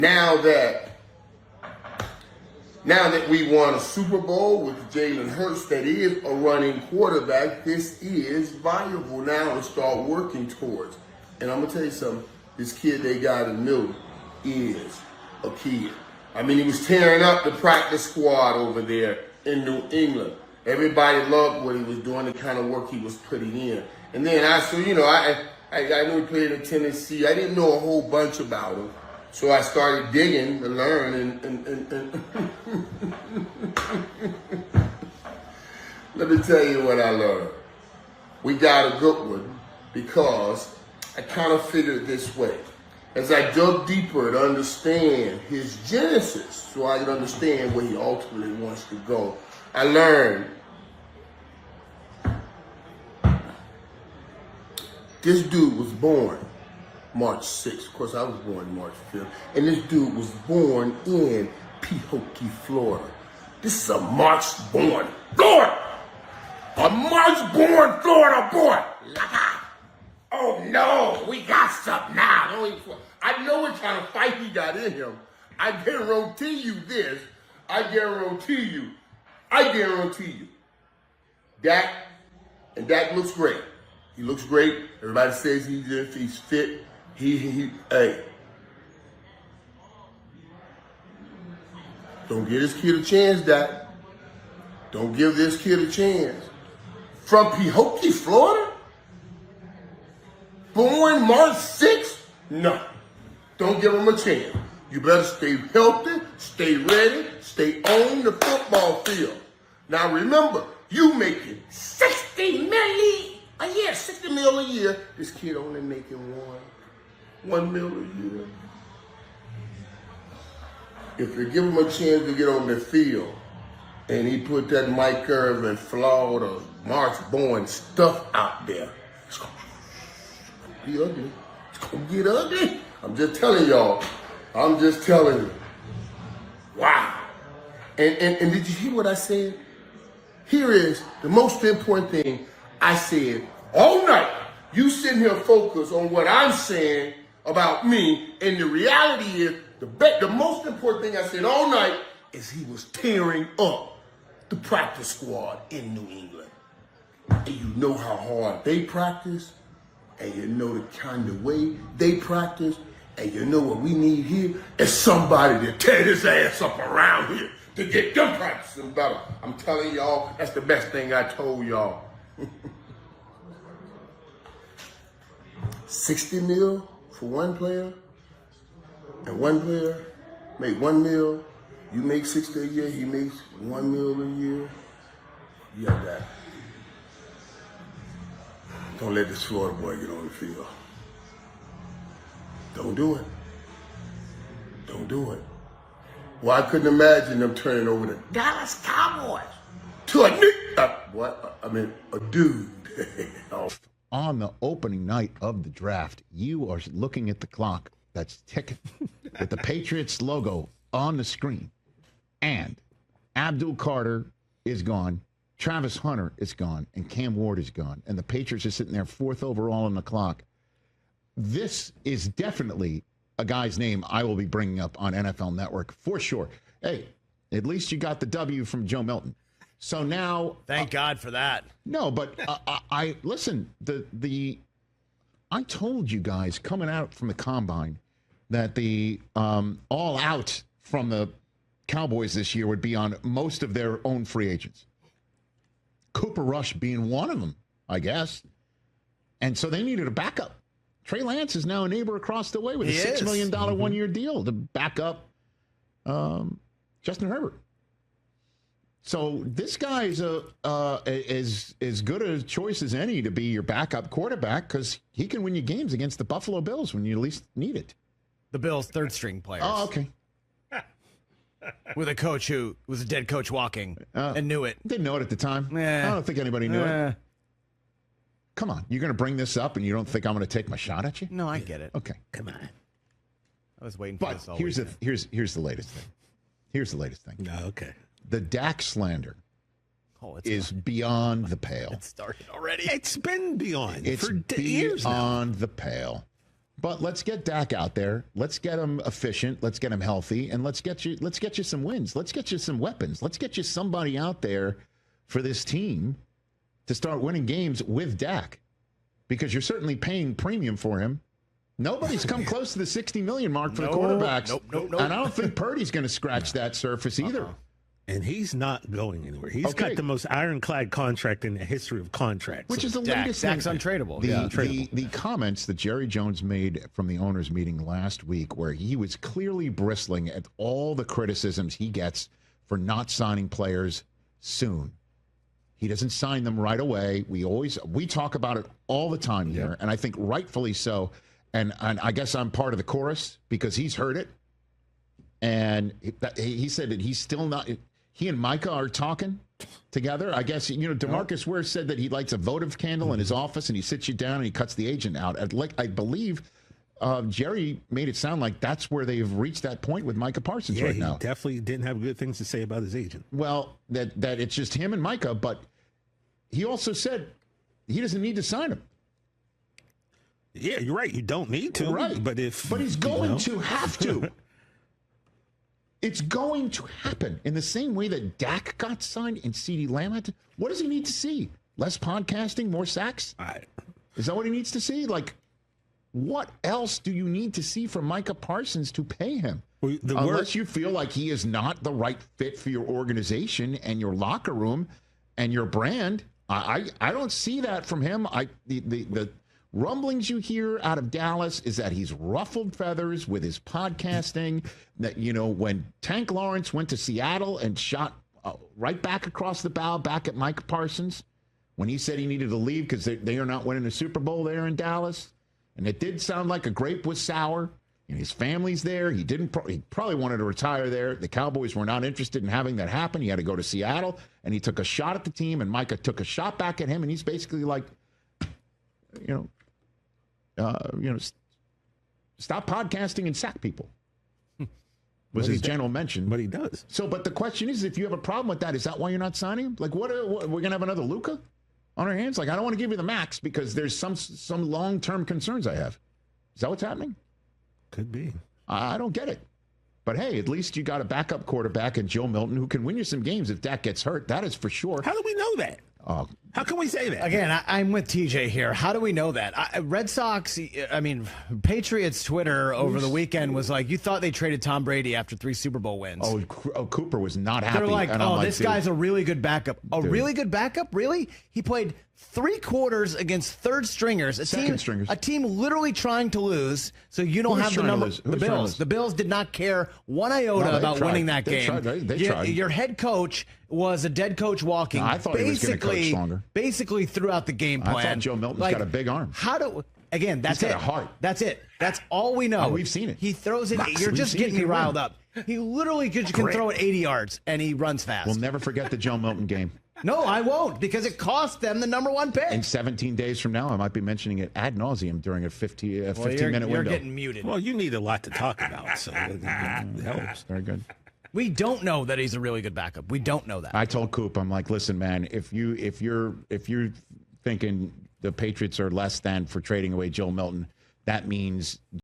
Now that we won a Super Bowl with Jalen Hurts that is a running quarterback, this is viable now to start working towards. And I'm going to tell you something, this kid they got in Milton is a kid. I mean, he was tearing up the practice squad over there in New England. Everybody loved what he was doing, the kind of work he was putting in. And then I knew he played in Tennessee. I didn't know a whole bunch about him. So I started digging to learn and let me tell you what I learned. We got a good one because I kind of figured this way. As I dug deeper to understand his genesis, so I could understand where he ultimately wants to go, I learned this dude was born March 6th. Of course, I was born March 5th. And this dude was born in Pahokee, Florida. This is a March-born Florida. A March-born Florida boy. Oh, no, we got something now. I know what kind of fight he got in him. I guarantee you this. I guarantee you. Dak looks great. He looks great. Everybody says he's fit. Hey. Don't give this kid a chance, Dak. Don't give this kid a chance. From Pahokee, Florida? Born March 6th? No. Don't give him a chance. You better stay healthy, stay ready, stay on the football field. Now remember, you making $60 million a year, $60 million a year. This kid only making $1 million a year. If you give him a chance to get on the field, and he put that Mike Irvin, Florida, March-born stuff out there, it's gonna be ugly. It's gonna get ugly. I'm just telling y'all. I'm just telling you. Wow. And did you hear what I said? Here is the most important thing I said all night. You sitting here focused on what I'm saying about me, and the reality is the most important thing I said all night is he was tearing up the practice squad in New England. And you know how hard they practice, and you know the kind of way they practice, and you know what we need here is somebody to tear his ass up around here to get them practicing better. I'm telling y'all, that's the best thing I told y'all. 60 mil for one player, and one player make 1 mil. You make 60 a year, he makes 1 mil a year. You got that. Don't let this Florida boy get on the field. Don't do it. Don't do it. Well, I couldn't imagine them turning over the Dallas Cowboys to a dude. Oh. On the opening night of the draft, you are looking at the clock that's ticking with the Patriots logo on the screen. And Abdul Carter is gone, Travis Hunter is gone, and Cam Ward is gone. And the Patriots are sitting there 4th overall on the clock. This is definitely a guy's name I will be bringing up on NFL Network for sure. Hey, at least you got the W from Joe Milton. So now, thank God for that. No, but I listen. I told you guys coming out from the combine that the all out from the Cowboys this year would be on most of their own free agents. Cooper Rush being one of them, I guess. And so they needed a backup. Trey Lance is now a neighbor across the way with a $6 million one-year deal to back up Justin Herbert. So this guy is as good a choice as any to be your backup quarterback because he can win you games against the Buffalo Bills when you least need it. The Bills' third-string players. Oh, okay. With a coach who was a dead coach walking and knew it. Didn't know it at the time. I don't think anybody knew it. Come on. You're going to bring this up and you don't think I'm going to take my shot at you? No, I get it. Okay. Come on. I was waiting for this all weekend. Here's the latest thing. Here's the latest thing. No, okay. The Dak slander is beyond the pale. It started already. It's been beyond it's for years now. Beyond the pale. But let's get Dak out there. Let's get him efficient. Let's get him healthy, and let's get you some wins. Let's get you some weapons. Let's get you somebody out there for this team to start winning games with Dak, because you're certainly paying premium for him. Nobody's come close to the $60 million mark for the quarterbacks. Nope. And I don't think Purdy's going to scratch that surface either. And he's not going anywhere. He's got the most ironclad contract in the history of contracts. Which is the latest Dak's thing. untradeable. The comments that Jerry Jones made from the owners' meeting last week, where he was clearly bristling at all the criticisms he gets for not signing players soon. He doesn't sign them right away. We talk about it all the time here, and I think rightfully so. And I guess I'm part of the chorus because he's heard it. And he said that he's still not. He and Micah are talking together. I guess, DeMarcus Ware said that he lights a votive candle in his office and he sits you down and he cuts the agent out. I believe Jerry made it sound like that's where they've reached that point with Micah Parsons right now. He definitely didn't have good things to say about his agent. Well, that it's just him and Micah, but he also said he doesn't need to sign him. Yeah, you're right. You don't need to. Right. But he's going to have to. It's going to happen in the same way that Dak got signed and CeeDee Lamb had to. What does he need to see? Less podcasting, more sacks? Is that what he needs to see? Like, what else do you need to see from Micah Parsons to pay him? Unless you feel like he is not the right fit for your organization and your locker room and your brand. I don't see that from him. The rumblings you hear out of Dallas is that he's ruffled feathers with his podcasting. That, when Tank Lawrence went to Seattle and shot right back across the bow back at Mike Parsons, when he said he needed to leave because they are not winning a Super Bowl there in Dallas, and it did sound like a grape was sour. And his family's there. He probably wanted to retire there. The Cowboys were not interested in having that happen. He had to go to Seattle, and he took a shot at the team, and Micah took a shot back at him, and he's basically like, stop podcasting and sack people. Was his general mention. But he does. So, but the question is, if you have a problem with that, is that why you're not signing him? Like, what we're going to have another Luka on our hands? Like, I don't want to give you the max because there's some long-term concerns I have. Is that what's happening? Could be. I don't get it. But, hey, at least you got a backup quarterback in Joe Milton who can win you some games if Dak gets hurt. That is for sure. How do we know that? How can we say that? Again, I'm with TJ here. How do we know that? Patriots Twitter over the weekend was like, you thought they traded Tom Brady after 3 Super Bowl wins. Oh, Cooper was not happy. They're like, this guy's a really good backup. Really good backup? Really? He played 3 quarters against third stringers. A team literally trying to lose, so you don't have the number. The Bills. The Bills did not care one iota about winning that game. They tried. Your head coach was a dead coach walking. I thought he was going to coach stronger. Basically throughout the game plan. I thought Joe Milton's got a big arm. That's He's got a heart. That's it. That's all we know. We've seen it. He throws it. You're just getting me riled up. He literally can throw it 80 yards, and he runs fast. We'll never forget the Joe Milton game. No, I won't, because it cost them the #1 pick. And 17 days from now, I might be mentioning it ad nauseum during a 15-minute window. You're getting muted. Well, you need a lot to talk about, so it helps. Very good. We don't know that he's a really good backup. We don't know that. I told Coop, I'm like, listen, man, if you're thinking the Patriots are less than for trading away Joe Milton, that means